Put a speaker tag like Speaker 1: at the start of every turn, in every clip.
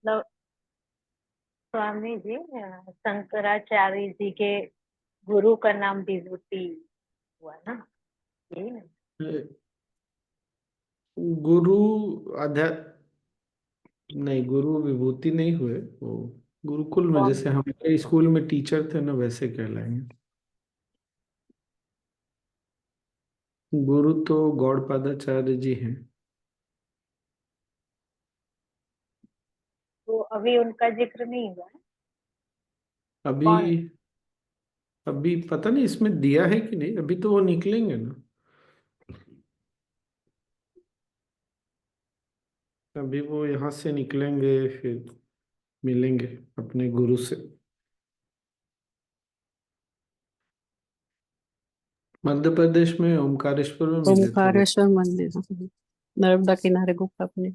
Speaker 1: मतलब स्वामी जी शंकराचार्य जी के गुरु का नाम विभूति हुआ ना, यही ना।
Speaker 2: गुरु अध्या नहीं, गुरु विभूति नहीं हुए वो। गुरुकुल में
Speaker 1: कौन?
Speaker 2: जैसे हमारे स्कूल में टीचर थे ना, वैसे कहलाएंगे। गुरु तो गौड़पादाचार्य जी हैं।
Speaker 1: तो अभी उनका जिक्र नहीं हुआ है।
Speaker 2: अभी
Speaker 1: कौन?
Speaker 2: अभी पता नहीं इसमें दिया है कि नहीं, अभी तो वो निकलेंगे ना। अभी वो यहाँ से निकलेंगे, फिर मिलेंगे अपने गुरु से। मध्य प्रदेश में ओमकारेश्वर में मिले थे वो।
Speaker 3: ओमकारेश्वर मंदिर, नर्मदा किनारे गुफा अपने।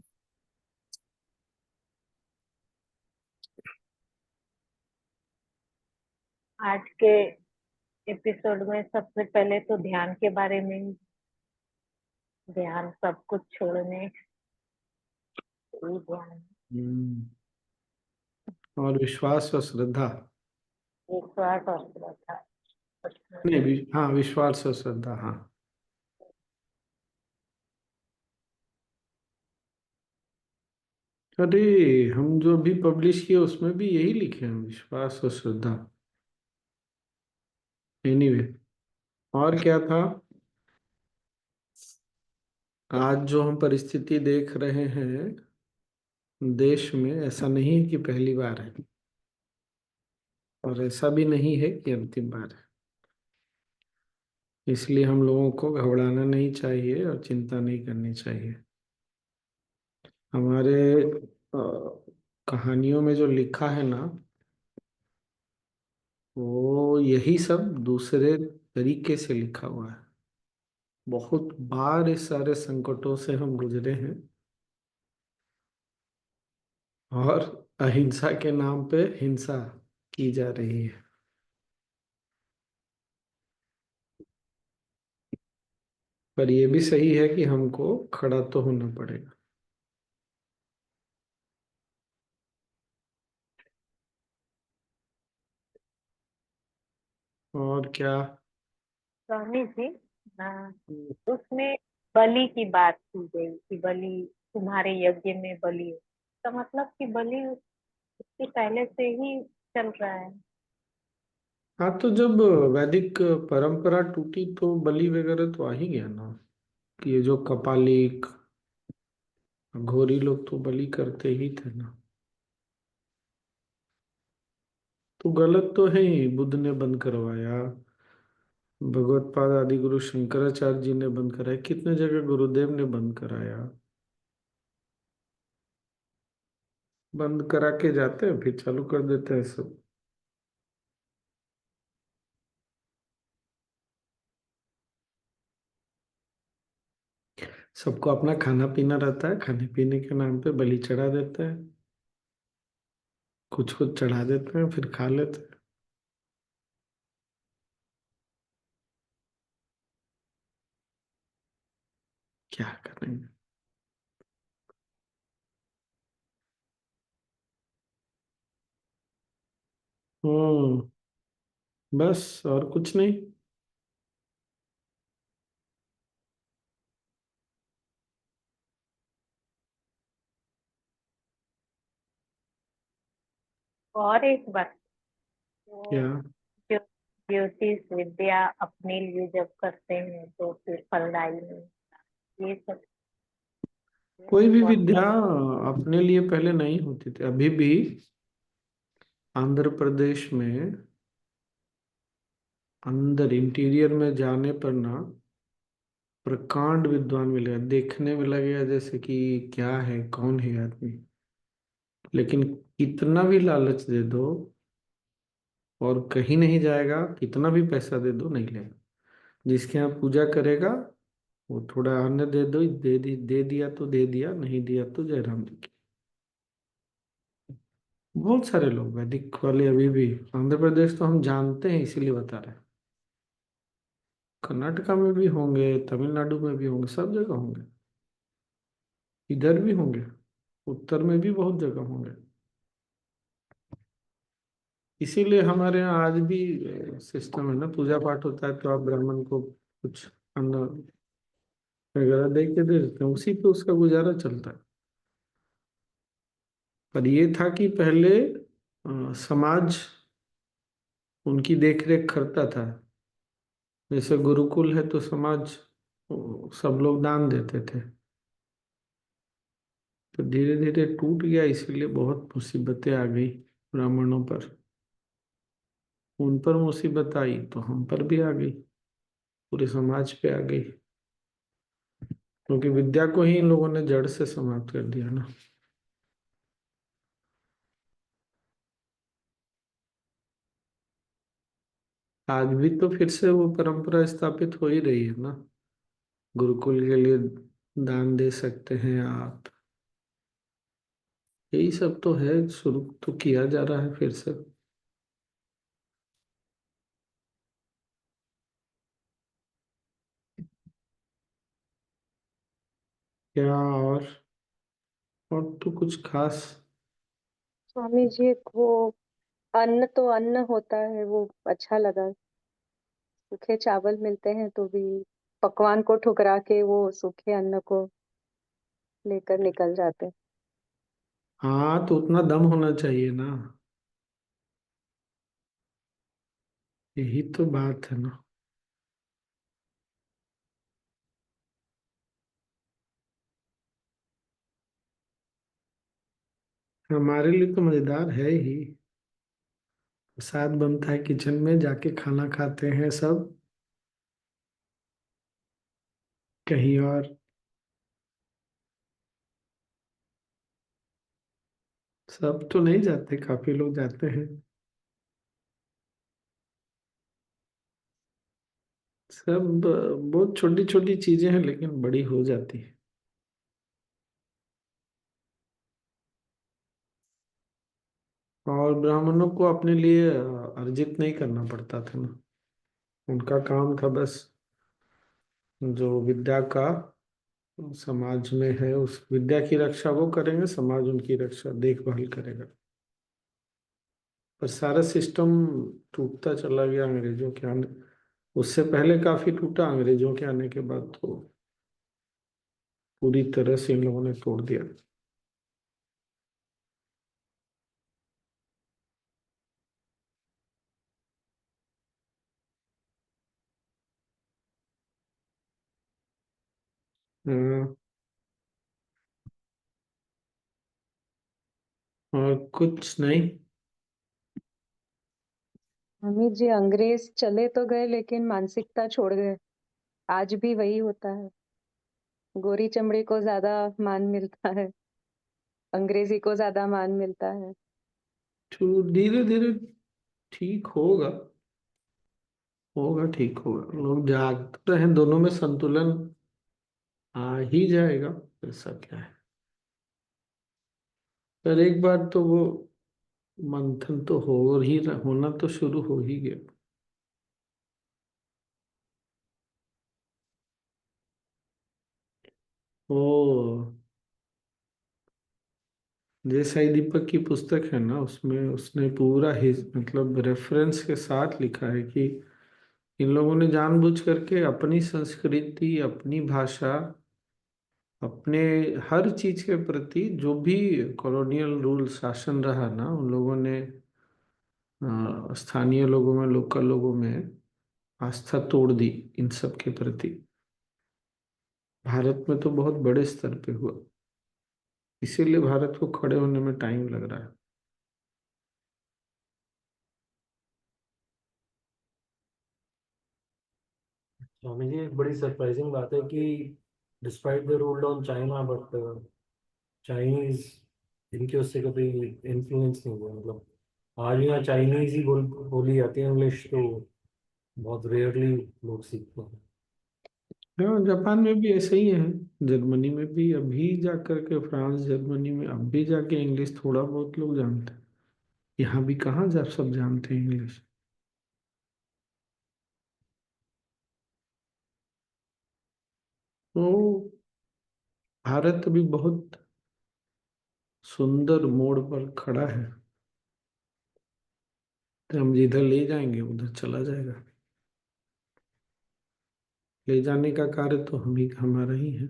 Speaker 1: आज के एपिसोड में सबसे पहले तो ध्यान के बारे में ही, ध्यान सब कुछ छोड़ने, यही ध्यान,
Speaker 2: हम्म, और विश्वास और श्रद्धा।
Speaker 1: विश्वास और श्रद्धा।
Speaker 2: नहीं हाँ, विश्वास और श्रद्धा, हाँ। अरे, हम जो अभी पब्लिश किए उसमें भी यही लिखे हैं, विश्वास और श्रद्धा। एनीवे, और क्या था। आज जो हम परिस्थिति देख रहे हैं देश में, ऐसा नहीं है कि पहली बार है, और ऐसा भी नहीं है कि अंतिम बार है। इसलिए हम लोगों को घबराना नहीं चाहिए और चिंता नहीं करनी चाहिए। हमारे कहानियों में जो लिखा है ना, वो यही सब दूसरे तरीके से लिखा हुआ है। बहुत बार इस सारे संकटों से हम गुजरे हैं, और अहिंसा के नाम पे हिंसा की जा रही है। पर यह भी सही है कि हमको खड़ा तो होना पड़ेगा। और क्या।
Speaker 1: स्वामी जी, हाँ, उसमें बलि की बात की गई कि बलि तुम्हारे यज्ञ में बलि हो। तो मतलब कि बलि उसके पहले से ही चल रहा है।
Speaker 2: हाँ, तो जब वैदिक परंपरा टूटी तो बलि वगैरह तो आ ही गया ना। कि ये जो कपालिक घोरी लोग तो बलि करते ही थे ना। तो गलत तो है ही, बुद्ध ने बंद करवाया, भगवत पाद आदि गुरु शंकराचार्य जी ने बंद कराया, कितने जगह गुरुदेव ने बंद कराया। बंद करा के जाते हैं, फिर चालू कर देते हैं सब। सबको अपना खाना पीना रहता है, खाने पीने के नाम पे बलि चढ़ा देते हैं। कुछ कुछ चढ़ा देते हैं, फिर खा लेते हैं। क्या करेंगे। हम्म, बस और कुछ नहीं।
Speaker 1: और एक बात,
Speaker 2: क्या।
Speaker 1: वो जो ज्योतिष विद्या अपने लिए जब करते हैं तो फिर फलदायी नहीं, ये सब
Speaker 2: कोई भी
Speaker 1: बहुत
Speaker 2: विद्या
Speaker 1: है।
Speaker 2: अपने लिए पहले नहीं होती थी। अभी भी आंध्र प्रदेश में अंदर इंटीरियर में जाने पर ना, प्रकांड विद्वान मिलेगा, देखने में लगेगा जैसे कि क्या है, कौन है आदमी। लेकिन कितना भी लालच दे दो और कहीं नहीं जाएगा, कितना भी पैसा दे दो नहीं लेगा। जिसके यहाँ पूजा करेगा, वो थोड़ा अन्न दे दो, दे दिया तो दे दिया, नहीं दिया तो जयराम जी की। बहुत सारे लोग वैदिक वाले अभी भी। आंध्र प्रदेश तो हम जानते हैं, इसीलिए बता रहे हैं। कर्नाटका में भी होंगे, तमिलनाडु में भी होंगे, सब जगह होंगे। इधर भी होंगे, उत्तर में भी बहुत जगह होंगे। इसीलिए हमारे यहाँ आज भी सिस्टम है ना, पूजा पाठ होता है तो आप ब्राह्मण को कुछ अन्न वगैरह दे के दे देते हैं, उसी पे उसका गुजारा चलता है। पर ये था कि पहले समाज उनकी देख रेख करता था। जैसे गुरुकुल है तो समाज सब लोग दान देते थे, तो धीरे धीरे टूट गया, इसीलिए बहुत मुसीबतें आ गई ब्राह्मणों पर। उन पर मुसीबत आई तो हम पर भी आ गई, पूरे समाज पे आ गई, क्योंकि विद्या को ही इन लोगों ने जड़ से समाप्त कर दिया ना। आज भी तो फिर से वो परंपरा स्थापित हो ही रही है ना, गुरुकुल के लिए दान दे सकते हैं आप, यही सब तो है, शुरू तो किया जा रहा है फिर से। क्या और तो कुछ खास।
Speaker 4: स्वामी जी, वो अन्न तो अन्न होता है, वो अच्छा लगा। सूखे चावल मिलते हैं तो भी पकवान को ठुकरा के वो सूखे अन्न को लेकर निकल जाते हैं।
Speaker 2: हाँ, तो उतना दम होना चाहिए ना, यही तो बात है ना। हमारे लिए तो मजेदार है ही, प्रसाद बनता है किचन में, जाके खाना खाते हैं सब कहीं और। सब तो नहीं जाते, काफी लोग जाते हैं। सब बहुत छोटी छोटी चीजें हैं लेकिन बड़ी हो जाती है। और ब्राह्मणों को अपने लिए अर्जित नहीं करना पड़ता था ना, उनका काम था बस जो विद्या का समाज में है उस विद्या की रक्षा वो करेंगे, समाज उनकी रक्षा देखभाल करेगा। पर सारा सिस्टम टूटता चला गया अंग्रेजों के आने, उससे पहले काफी टूटा, अंग्रेजों के आने के बाद तो पूरी तरह से इन लोगों ने तोड़ दिया। हाँ, और कुछ नहीं।
Speaker 4: स्वामी जी, अंग्रेज चले तो गए लेकिन मानसिकता छोड़ गए। आज भी वही होता है, गोरी चमड़ी को ज्यादा मान मिलता है, अंग्रेजी को ज्यादा मान मिलता है।
Speaker 2: तो धीरे धीरे ठीक होगा, होगा ठीक होगा, लोग जागते हैं, दोनों में संतुलन आ ही जाएगा, ऐसा क्या है। पर एक बार तो वो मंथन तो हो ही होना तो शुरू हो ही गया। ओ, जय दीपक की पुस्तक है ना, उसमें उसने पूरा मतलब रेफरेंस के साथ लिखा है कि इन लोगों ने जानबूझ करके अपनी संस्कृति, अपनी भाषा, अपने हर चीज के प्रति जो भी कॉलोनियल रूल शासन रहा ना, उन लोगों ने स्थानीय लोगों में, लोकल लोगों में आस्था तोड़ दी इन सब के प्रति। भारत में तो बहुत बड़े स्तर पे हुआ, इसीलिए भारत को खड़े होने में टाइम लग रहा है।
Speaker 5: स्वामी जी, एक बड़ी सरप्राइजिंग बात है कि despite the ruled on China, but Chinese इनके उससे कभी इन्फ्लुएंस नहीं हुआ। मतलब आज यहाँ चाइनीज ही बोली जाती है, इंग्लिश तो बहुत रेयरली लोग सीखते हैं।
Speaker 2: हाँ, जापान में भी ऐसे ही है, जर्मनी में भी अभी जाकर के, फ्रांस जर्मनी में अब भी जाके इंग्लिश थोड़ा बहुत लोग जानते हैं। यहाँ भी कहाँ जा सब जानते हैं इंग्लिश। तो भारत अभी बहुत सुंदर मोड़ पर खड़ा है। तो हम जिधर ले जाएंगे उधर चला जाएगा। ले जाने का कार्य तो हमारा ही है।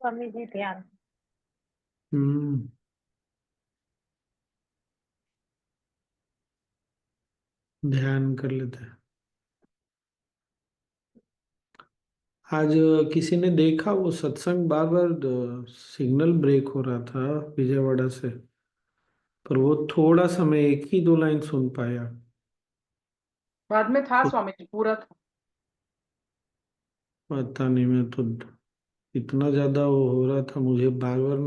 Speaker 1: स्वामी जी ध्यान।
Speaker 2: हम्म। ध्यान कर लेते हैं। आज किसी ने देखा वो सत्संग, बार बार सिग्नल ब्रेक हो रहा था विजयवाड़ा से, पर वो थोड़ा समय एक ही दो लाइन सुन पाया।
Speaker 6: बाद में था
Speaker 2: तो
Speaker 6: स्वामी जी, पूरा था।
Speaker 2: पता नहीं, मैं तो इतना ज्यादा वो हो रहा था मुझे, बार बार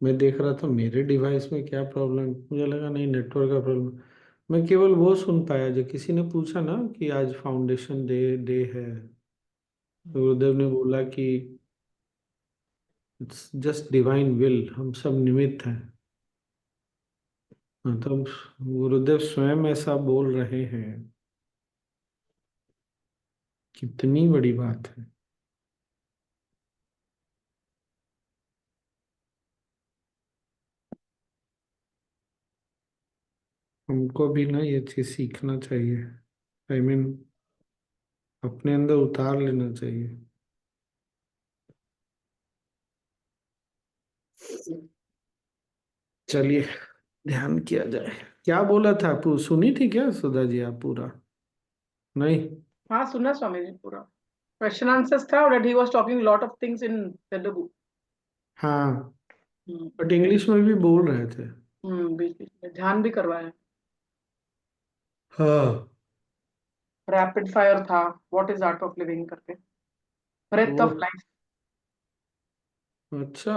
Speaker 2: मैं देख रहा था मेरे डिवाइस में क्या प्रॉब्लम, मुझे लगा नहीं नेटवर्क का प्रॉब्लम। मैं केवल वो सुन पाया जो किसी ने पूछा ना कि आज फाउंडेशन डे डे है, तो गुरुदेव ने बोला कि इट्स जस्ट डिवाइन विल, हम सब निमित्त हैं। मतलब गुरुदेव स्वयं ऐसा बोल रहे हैं, कितनी बड़ी बात है। हमको भी ना ये चीज सीखना चाहिए, आई मीन अपने अंदर उतार लेना चाहिए। चलिए ध्यान किया जाए। क्या बोला था, सुनी थी क्या सुधा जी आप पूरा? नहीं।
Speaker 6: हाँ सुना स्वामी जी पूरा। क्वेश्चन आंसर्स था, और he was talking lot of things in Telugu.
Speaker 2: हाँ, बट इंग्लिश में भी बोल रहे थे।
Speaker 6: बीच बीच में ध्यान भी करवाया।
Speaker 2: हाँ।
Speaker 6: रैपिड फायर था, what is art of living करके, ब्रेथ
Speaker 2: वो
Speaker 6: ऑफ लाइफ।
Speaker 2: अच्छा,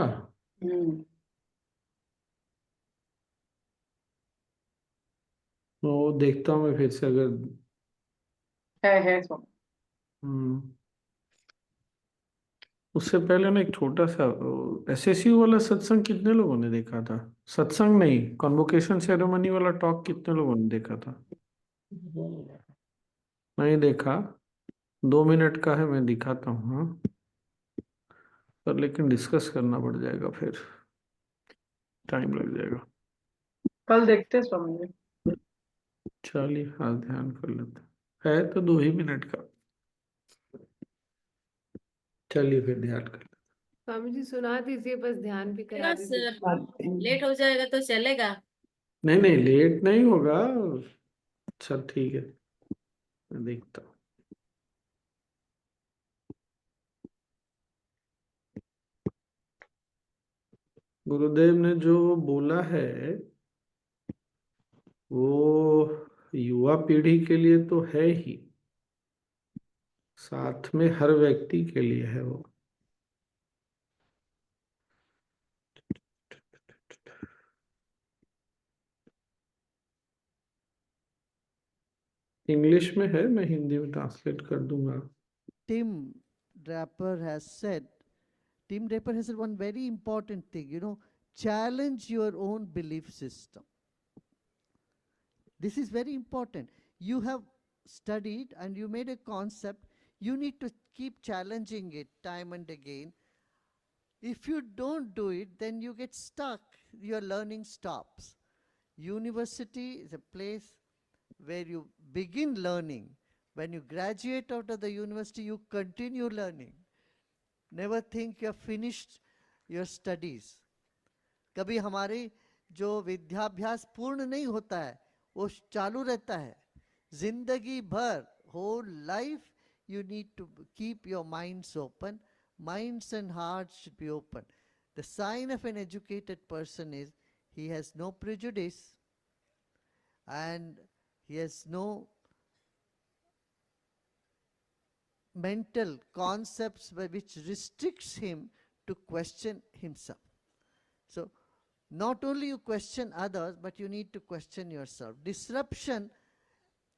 Speaker 2: वो देखता हूँ मैं फिर से अगर।
Speaker 6: है स्वामी।
Speaker 2: हम्म। उससे पहले ना एक छोटा सा एसएसयू वाला सत्संग कितने लोगों ने देखा था? सत्संग नहीं, कॉन्वोकेशन सेरेमनी वाला टॉक कितने लोगों ने देखा था? नहीं देखा? 2 मिनट का है, मैं दिखाता हूँ हाँ, पर लेकिन डिस्कस करना पड़ जाएगा, फिर टाइम लग जाएगा।
Speaker 6: कल देखते हैं स्वामी जी।
Speaker 2: चलिए आज ध्यान कर लेते हैं। है तो 2 ही मिनट का। चलिए फिर ध्यान कर लेते
Speaker 3: स्वामी जी सुना दीजिए, बस ध्यान भी करा
Speaker 7: चलेगा
Speaker 3: दीजिए
Speaker 7: सर,
Speaker 3: बाद में।
Speaker 7: लेट हो जाएगा तो चलेगा।
Speaker 2: हैं। नहीं नहीं, लेट नहीं होगा। अच्छा ठीक है, मैं देखता हूँ। गुरुदेव ने जो बोला है वो युवा पीढ़ी के लिए तो है ही, साथ में हर व्यक्ति के लिए है वो। इंग्लिश में है, मैं हिंदी में ट्रांसलेट कर दूंगा।
Speaker 8: Tim Draper has said, Tim Draper has said one very important thing, challenge your own belief system. This is very important. You have studied and you made a concept, you need to keep challenging it time and again. If you don't do it, then you get stuck, your learning stops. University is a place where you begin learning. When you graduate out of the university, you continue learning. Never think you have finished your studies. कभी हमारे जो विद्याभ्यास पूर्ण नहीं होता है, वो चालू रहता है जिंदगी भर। whole life you need to keep your minds open. Minds and hearts should be open. The sign of an educated person is he has no prejudice and he has no mental concepts which restricts him to question himself. So not only you question others, but you need to question yourself. Disruption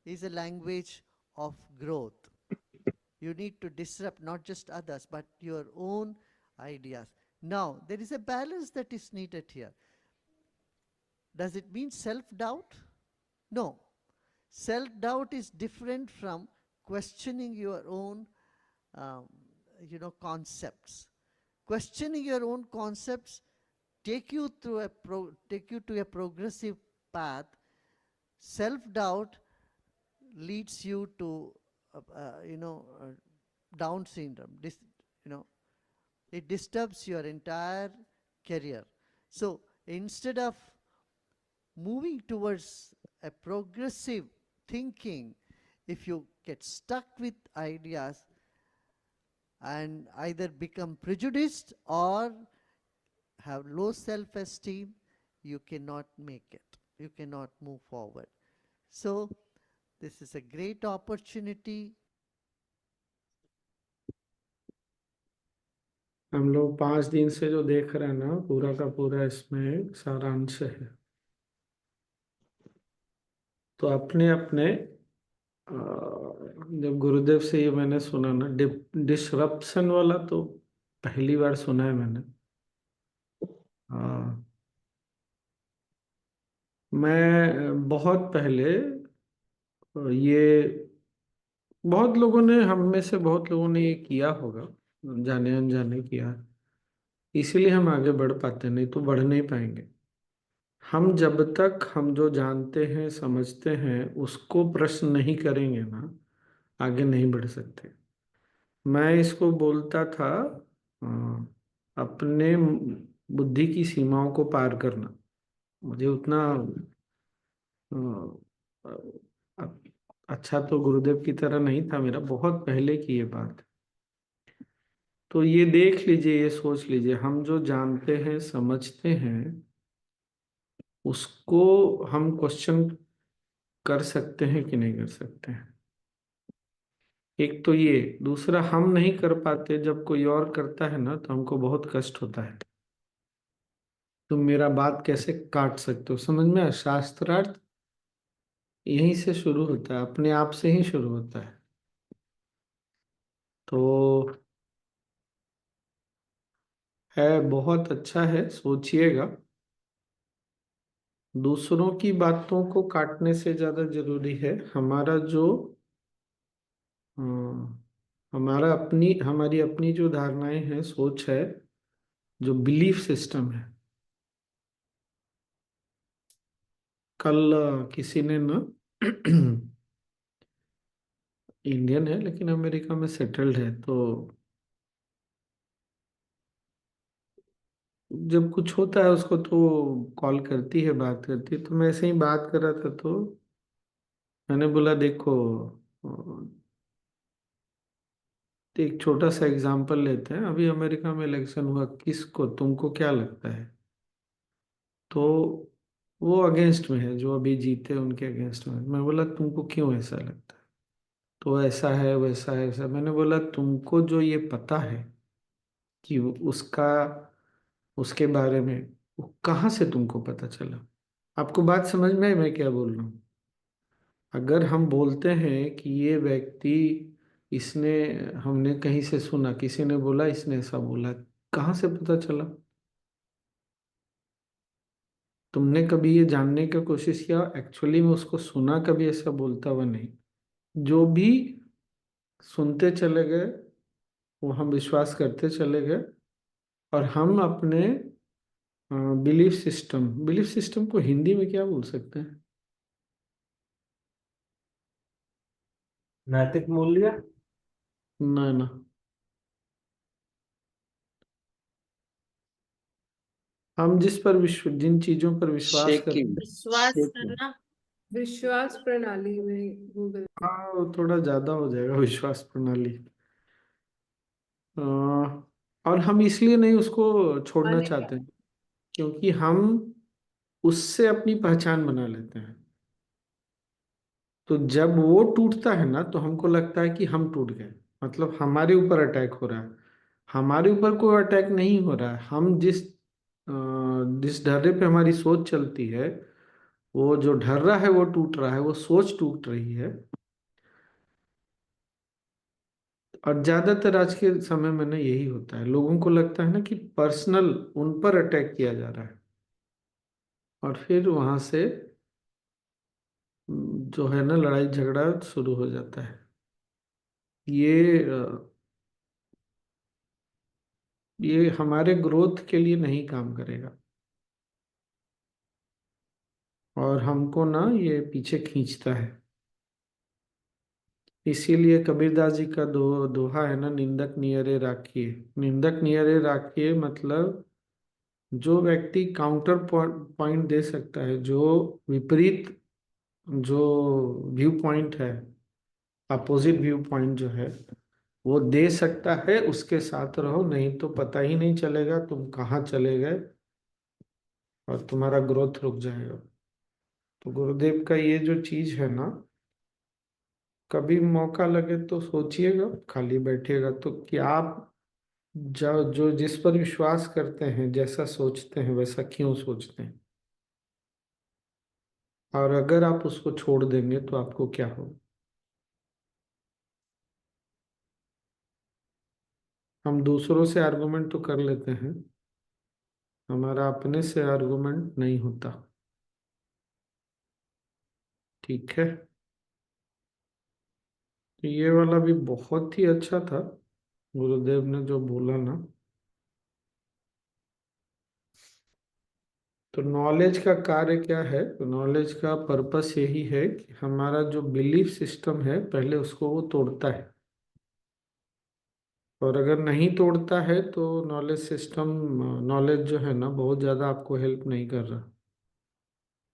Speaker 8: is a language of growth. You need to disrupt not just others, but your own ideas. Now, there is a balance that is needed here. Does it mean self-doubt? No. Self-doubt is different from questioning your own, um, concepts. Questioning your own concepts take you to a progressive path. Self-doubt leads you to, Down syndrome. It disturbs your entire career. So instead of moving towards a progressive thinking, if you get stuck with ideas and either become prejudiced or have low self-esteem, you cannot make it. You cannot move forward. So this is a great opportunity.
Speaker 2: हम लोग 5 दिन से जो देख रहे हैं ना, पूरा का पूरा इसमें सारांश है। तो अपने अपने जब गुरुदेव से ये मैंने सुना ना, डिसरप्शन वाला, तो पहली बार सुना है मैंने। मैं बहुत पहले ये बहुत लोगों ने, हम में से बहुत लोगों ने ये किया होगा, जाने अनजाने किया, इसीलिए हम आगे बढ़ पाते, नहीं तो बढ़ नहीं पाएंगे। हम जब तक हम जो जानते हैं समझते हैं उसको प्रश्न नहीं करेंगे ना, आगे नहीं बढ़ सकते। मैं इसको बोलता था अपने बुद्धि की सीमाओं को पार करना। मुझे उतना अ, अ, अच्छा तो गुरुदेव की तरह नहीं था मेरा, बहुत पहले की ये बात। तो ये देख लीजिए, ये सोच लीजिए, हम जो जानते हैं समझते हैं उसको हम क्वेश्चन कर सकते हैं कि नहीं कर सकते हैं। एक तो ये, दूसरा हम नहीं कर पाते, जब कोई और करता है ना तो हमको बहुत कष्ट होता है। तुम मेरा बात कैसे काट सकते हो, समझ में आया? शास्त्रार्थ यहीं से शुरू होता है, अपने आप से ही शुरू होता है। तो है, बहुत अच्छा है, सोचिएगा। दूसरों की बातों को काटने से ज्यादा जरूरी है हमारा जो हमारी अपनी जो धारणाएं हैं, सोच है, जो बिलीफ सिस्टम है। कल किसी ने ना इंडियन है लेकिन अमेरिका में सेटल्ड है, तो जब कुछ होता है उसको तो कॉल करती है, बात करती है। तो मैं ऐसे ही बात कर रहा था, तो मैंने बोला देखो, एक छोटा सा एग्जांपल लेते हैं। अभी अमेरिका में इलेक्शन हुआ, किसको, तुमको क्या लगता है? तो वो अगेंस्ट में है, जो अभी जीते उनके अगेंस्ट में। मैं बोला तुमको क्यों ऐसा लगता है? तो ऐसा है, वैसा है, ऐसा। मैंने बोला तुमको जो ये पता है कि उसका, उसके बारे में, वो कहाँ से तुमको पता चला? आपको बात समझ में है मैं क्या बोल रहा हूँ? अगर हम बोलते हैं कि ये व्यक्ति, इसने, हमने कहीं से सुना, किसी ने बोला, इसने ऐसा बोला, कहाँ से पता चला? तुमने कभी ये जानने का कोशिश किया एक्चुअली में उसको सुना कभी ऐसा बोलता हुआ? नहीं। जो भी सुनते चले गए वो हम विश्वास करते चले गए, और हम अपने बिलीफ सिस्टम को हिंदी में क्या बोल सकते हैं?
Speaker 5: नैतिक मूल्य।
Speaker 2: ना ना, हम जिन चीजों पर विश्वास करते हैं।
Speaker 3: विश्वास
Speaker 2: शेकिंग।
Speaker 3: करना, विश्वास प्रणाली में गूगल पे।
Speaker 2: हाँ, वो थोड़ा ज्यादा हो जाएगा, विश्वास प्रणाली। अ, और हम इसलिए नहीं उसको छोड़ना
Speaker 3: माने
Speaker 2: चाहते हैं, क्योंकि हम उससे अपनी पहचान बना लेते हैं। तो जब वो टूटता है ना, तो हमको लगता है कि हम टूट गए, मतलब हमारे ऊपर अटैक हो रहा है। हमारे ऊपर कोई अटैक नहीं हो रहा है। हम जिस ढर्रे पे हमारी सोच चलती है, वो जो ढर्रा है वो टूट रहा है, वो सोच टूट रही है। और ज्यादातर आज के समय में ना यही होता है, लोगों को लगता है ना कि पर्सनल उन पर अटैक किया जा रहा है। और फिर वहां से जो है ना लड़ाई झगड़ा शुरू हो जाता है। ये हमारे ग्रोथ के लिए नहीं काम करेगा, और हमको ना ये पीछे खींचता है। इसीलिए कबीरदास जी का दोहा है ना, निंदक नियरे राखिए। निंदक नियरे राखिए मतलब जो व्यक्ति काउंटर पॉइंट दे सकता है, जो विपरीत जो व्यू पॉइंट है, अपोजिट व्यू पॉइंट जो है वो दे सकता है, उसके साथ रहो, नहीं तो पता ही नहीं चलेगा तुम कहाँ चले गए और तुम्हारा ग्रोथ रुक जाएगा। तो गुरुदेव का ये जो चीज है ना, कभी मौका लगे तो सोचिएगा, खाली बैठिएगा तो कि आप जो जो जिस पर विश्वास करते हैं, जैसा सोचते हैं वैसा क्यों सोचते हैं, और अगर आप उसको छोड़ देंगे तो आपको क्या होगा। हम दूसरों से आर्गुमेंट तो कर लेते हैं, हमारा अपने से आर्गुमेंट नहीं होता। ठीक है, तो ये वाला भी बहुत ही अच्छा था गुरुदेव ने जो बोला ना। तो नॉलेज का कार्य क्या है, तो नॉलेज का पर्पस यही है कि हमारा जो बिलीफ सिस्टम है पहले उसको वो तोड़ता है, और अगर नहीं तोड़ता है तो नॉलेज सिस्टम, नॉलेज जो है ना बहुत ज़्यादा आपको हेल्प नहीं कर रहा।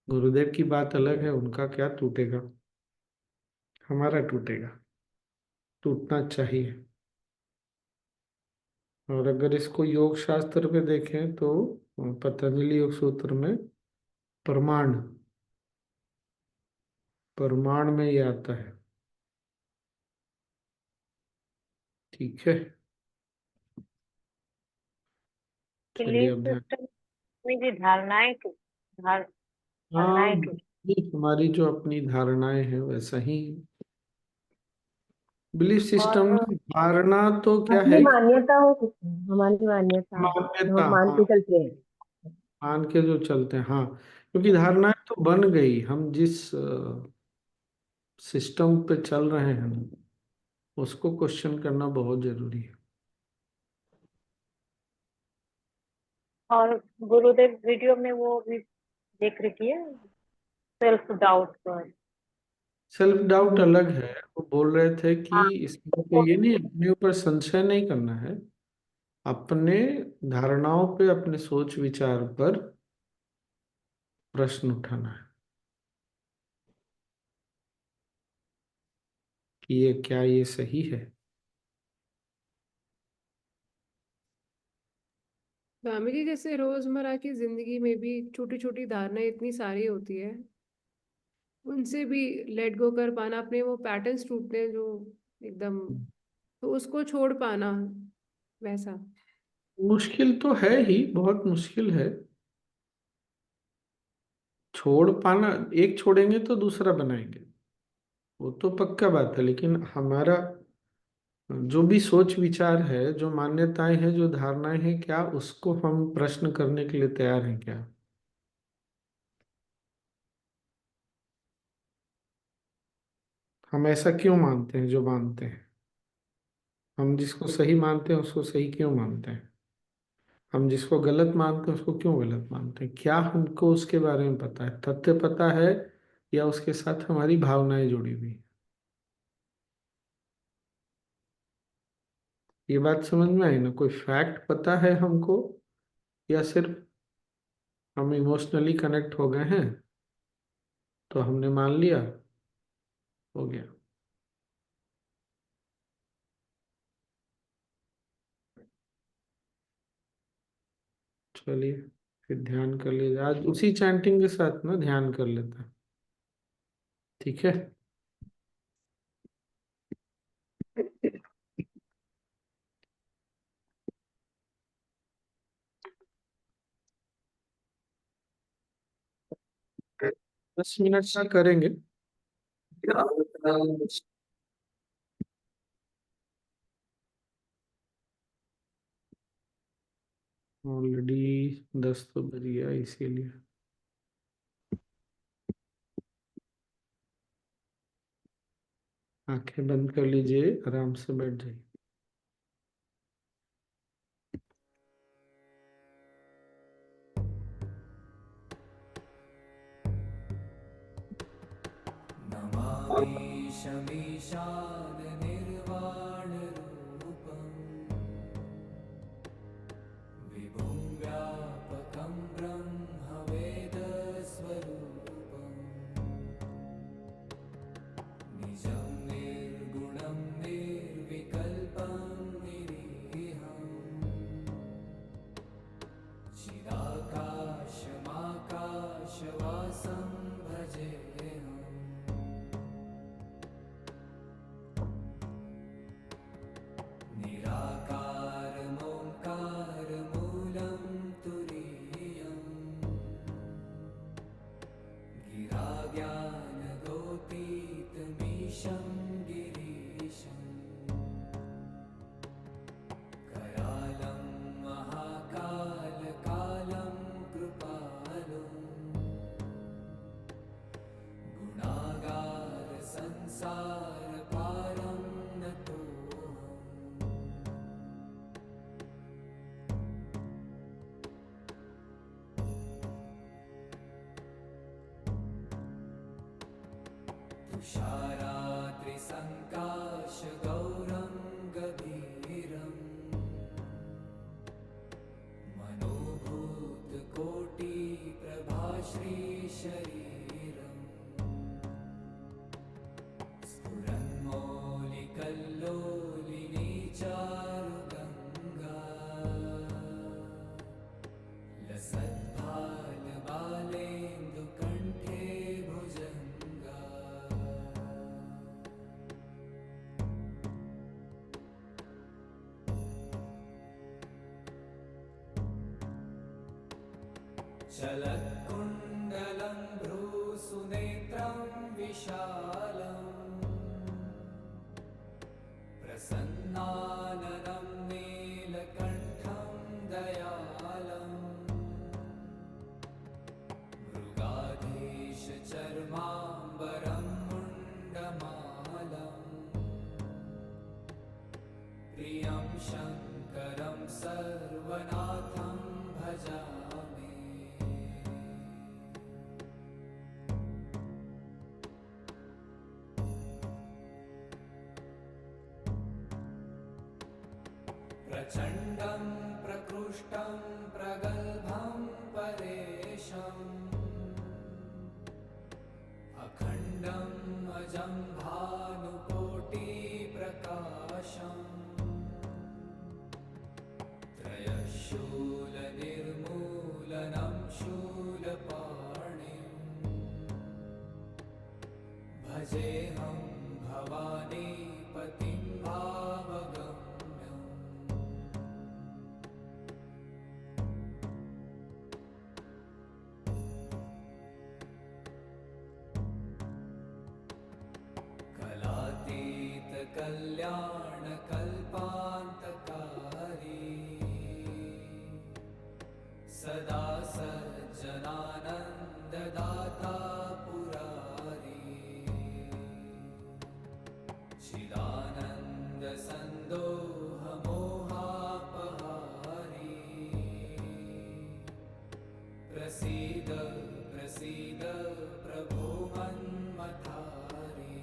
Speaker 2: गुरुदेव की बात अलग है, उनका क्या टूटेगा, हमारा टूटेगा, टूटना चाहिए। और अगर इसको योग शास्त्र पे देखें तो पतंजलि योग सूत्र में प्रमाण, प्रमाण में ये आता है। ठीक है, चलिए
Speaker 1: बिलीफ
Speaker 2: अब ध्यान।
Speaker 1: सिस्टम में भी धारणाएं
Speaker 2: हाँ,
Speaker 1: धारणाएं टूट।
Speaker 2: ये हमारी जो अपनी धारणाएं हैं वैसा ही बिलीफ सिस्टम
Speaker 1: और
Speaker 2: में धारणा तो क्या
Speaker 7: अपनी
Speaker 2: है कि
Speaker 7: मान्यता हो सकती है, हमारी मान्यता जो
Speaker 2: मान्यता,
Speaker 7: हम मान
Speaker 2: हाँ,
Speaker 7: के चलते हैं।
Speaker 2: मान के जो चलते हैं, हाँ। क्योंकि धारणाएं तो बन गई, हम जिस सिस्टम पे चल रहे हैं उसको क्वेश्चन करना बहुत जरूरी है।
Speaker 1: और गुरुदेव वीडियो में वो भी जिक्र किया सेल्फ डाउट पर।
Speaker 2: सेल्फ डाउट अलग है, वो बोल रहे थे कि
Speaker 1: हाँ,
Speaker 2: इसमें पे ये नहीं, अपने ऊपर संशय नहीं करना है, अपने धारणाओं पे, अपने सोच विचार पर प्रश्न उठाना है कि ये क्या, ये सही है।
Speaker 3: स्वामी जी, जैसे रोजमर्रा की जिंदगी में भी छोटी छोटी धारणाएं इतनी सारी होती है, उनसे भी लेट गो कर पाना, अपने वो पैटर्न्स टूटते हैं जो एकदम, तो उसको छोड़ पाना वैसा।
Speaker 2: मुश्किल तो है ही, बहुत मुश्किल है छोड़ पाना। एक छोड़ेंगे तो दूसरा बनाएंगे, वो तो पक्का बात है, लेकिन हमारा जो भी सोच विचार है, जो मान्यताएं हैं, जो धारणाएं हैं, क्या उसको हम प्रश्न करने के लिए तैयार हैं क्या? हम ऐसा क्यों मानते हैं जो मानते हैं? हम जिसको सही मानते हैं उसको सही क्यों मानते हैं? हम जिसको गलत मानते हैं उसको क्यों गलत मानते हैं? क्या हमको उसके बारे में पता है, तथ्य पता है, या उसके साथ हमारी भावनाएं जुड़ी हुई हैं? ये बात समझ में आई ना? कोई फैक्ट पता है हमको, या सिर्फ हम इमोशनली कनेक्ट हो गए हैं तो हमने मान लिया, हो गया। चलिए, फिर ध्यान कर लीजिए, आज उसी चैंटिंग के साथ ना ध्यान कर लेते हैं। ठीक है, 10 मिनट से करेंगे। ऑलरेडी 10 तो बज गया, इसीलिए आंखें बंद कर लीजिए, आराम से बैठ जाइए।
Speaker 9: नमामि शमीशान निर्वाणरूपम् विभुं व्यापकं ब्रह्मवेदस्वरूपम् निजं निर्गुणं निर्विकल्पं निरीहम् चिदाकाशमाकाशवासं भजेऽहम् निराकारमोङ्कारमूलं तुरीयम् गिराज्ञानगोतीतमीशं गिरीशम् करालं महाकालकालं कृपालुं गुणागारसंसारपारं नतोऽहम् तुषाराद्रिसङ्काशगौरं गभीरम् मनोभूतकोटिप्रभाश्रीशरीरम् स्फुरन्मौलिकल्लोलिनी चारुगङ्गा लसद्भालबालेन्दुकण्ठे भुजङ्गा चलत्कुण्डलं भ्रूसुनेत्रं विशालम् प्रसन्नाननं नीलकण्ठं दयालम् मृगाधीशचर्माम्बरं मुण्डमालम् प्रियं शङ्करं सर्वनाथं भजामि प्रचण्डं प्रकृष्टं प्रगल्भं परेशम् अखण्डम् अजं भानुकोटिप्रकाशम् त्रयशूलनिर्मूलनं शूलपाणिम् भजेऽहं भवानीपतिं भावगम्यम् कलातीतकल्याणकल्पान्तकारी सदा सज्जनानन्ददाता पुरारी चिदानन्दसन्दोहमोहापहारी प्रसीद प्रसीद प्रभो मन्मथारी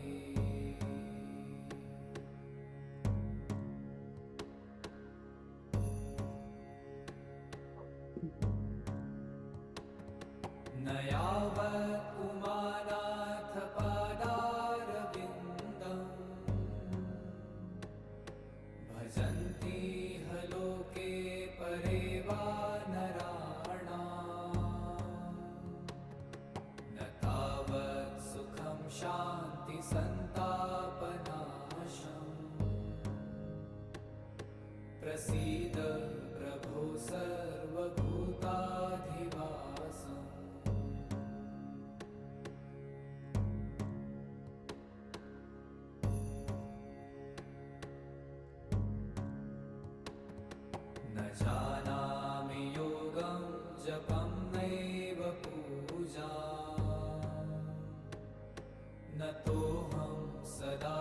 Speaker 9: न यावत् उमानाथ पादारविन्दम् भजन्ति ह लोके परे वा नराणाम् न तावत् सुखं शान्तिसन्तापनाशम् प्रसीद प्रभो सर्वभूताधिवासम् न जानामि योगं जपं नैव पूजा न तोऽहं सदा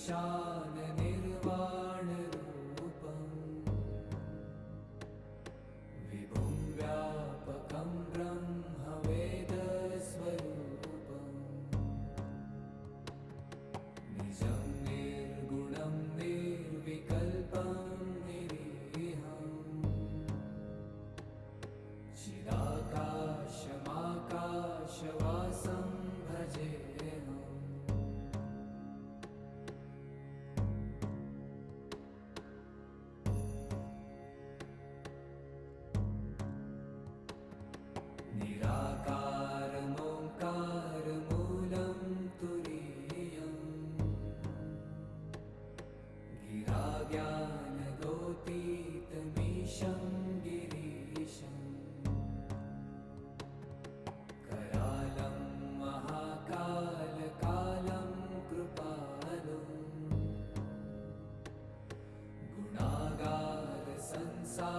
Speaker 9: ईशान निर्वाणरूपम् विभुं व्यापकं ब्रह्मवेदस्वरूपम् निजं निर्गुणं निर्विकल्पं निरीहम् चिदाकाशमाकाशवासं भजेऽहम् निराकारमोङ्कारमूलं तुरीयम् गिराज्ञानगोतीतमीशं गिरीशम् करालं महाकालकालं कृपालुम्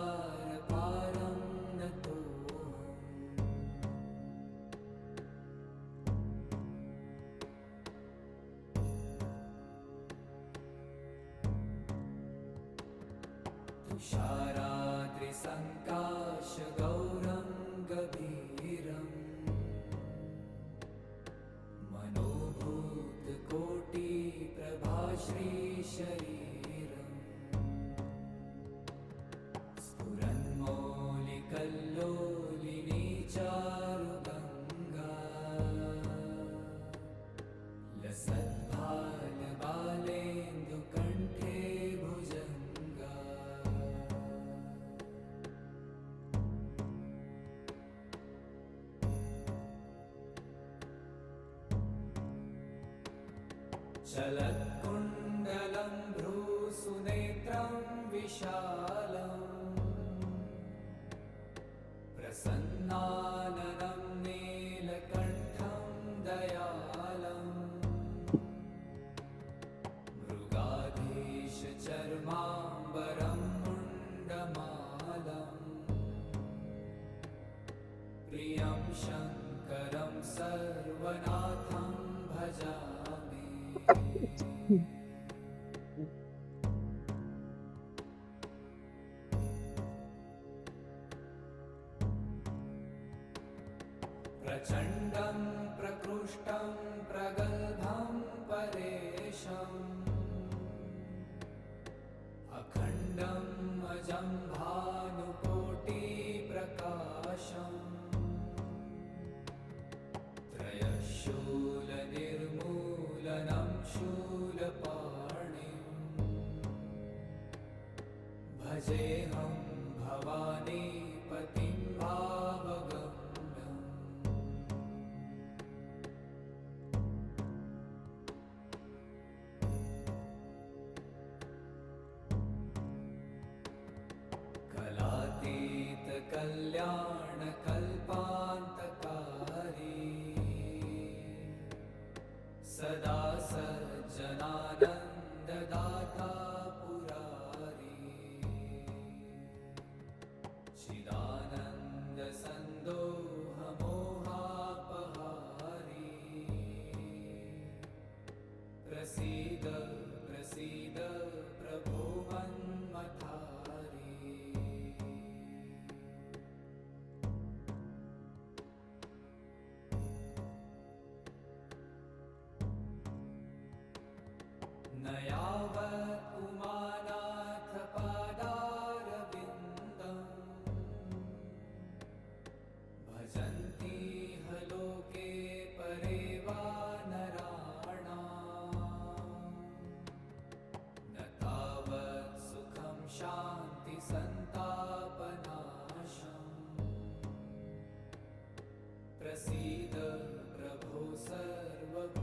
Speaker 9: गुणागारसंसारपारं नतोऽहम् तुषाराद्रिसङ्काशगौरं गभीरम् मनोभूतकोटिप्रभाश्रीशरीरम् स्फुरन्मौलिकल्लोलिनी चारुगङ्गा लसद्भालबालेन्दुकण्ठे भुजङ्गा चलत्कुण्डलं भ्रूसुनेत्रं विशालम् प्रसन्नाननं नीलकण्ठं दयालम् मृगाधीशचर्माम्बरं मुण्डमालम् प्रियं शङ्करं सर्वनाथं भजामि प्रचण्डं प्रकृष्टं प्रगल्भं परेशम् अखण्डम् अजं भानुकोटिप्रकाशम् त्रयशूलनिर्मूलनं शूलपाणिम् भजेऽहं भवानीपतिं भावगम्यम् कलातीतकल्याणकल्पान्तकारी सदा सज्जनानन्ददाता पुरारी चिदानन्दसन्दोहमोहापहारी प्रसीद प्रसीद प्रभो मन्मथारी न यावत् उमानाथ पादारविन्दम् भजन्ति ह लोके परे वा नराणाम् न तावत् सुखं शान्तिसन्तापनाशम् प्रसीद प्रभो सर्वभूताधिवासम्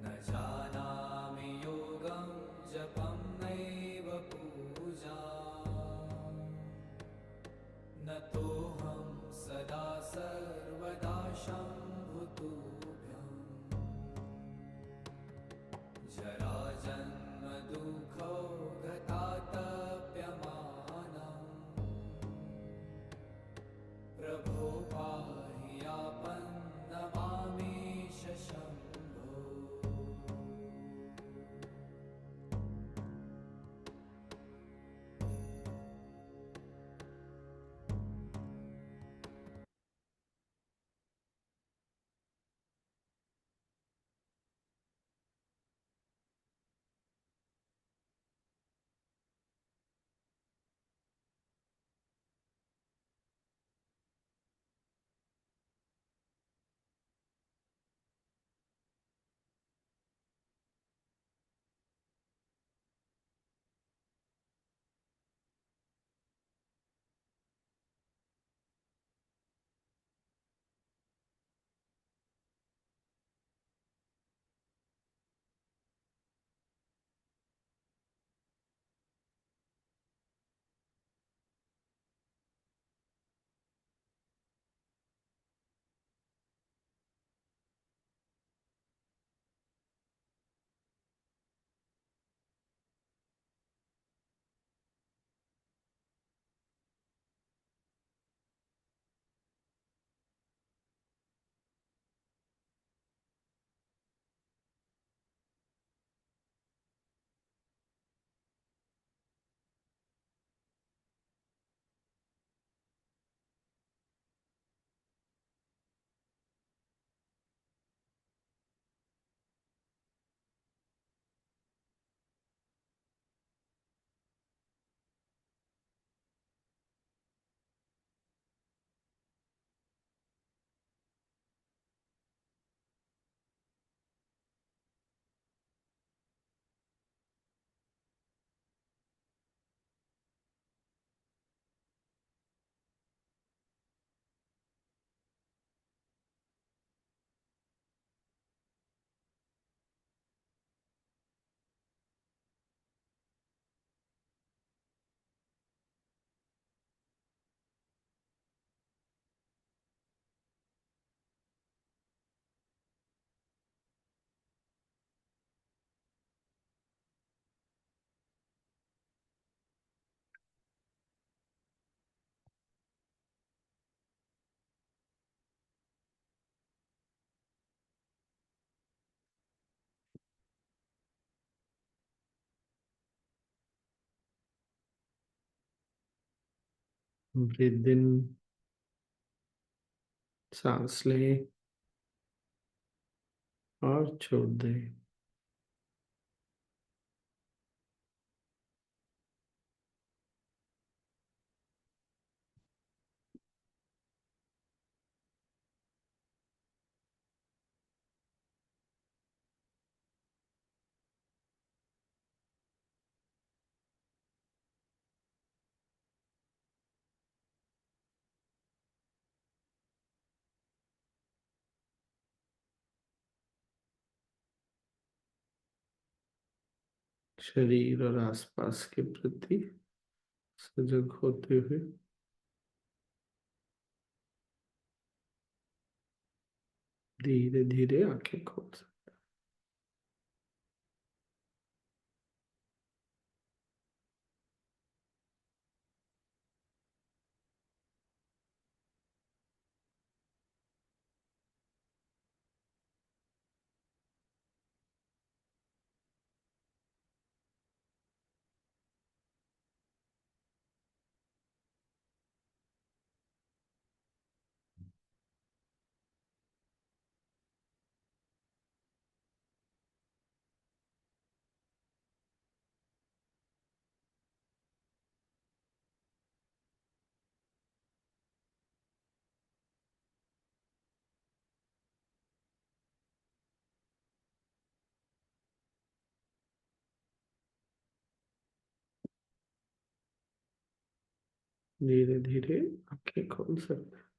Speaker 9: न जानामि योगं जपं नैव पूजा न तोऽहं सदा सर्वदा शम्भुतुभ्यम् जराजन्मदुःखौ गतातः
Speaker 2: ब्रीथ इन, सांस लें और छोड़ दें। शरीर और आसपास के प्रति सजग होते हुए धीरे धीरे आंखें खोल सकते। धीरे धीरे आंखें खोल सकते हैं।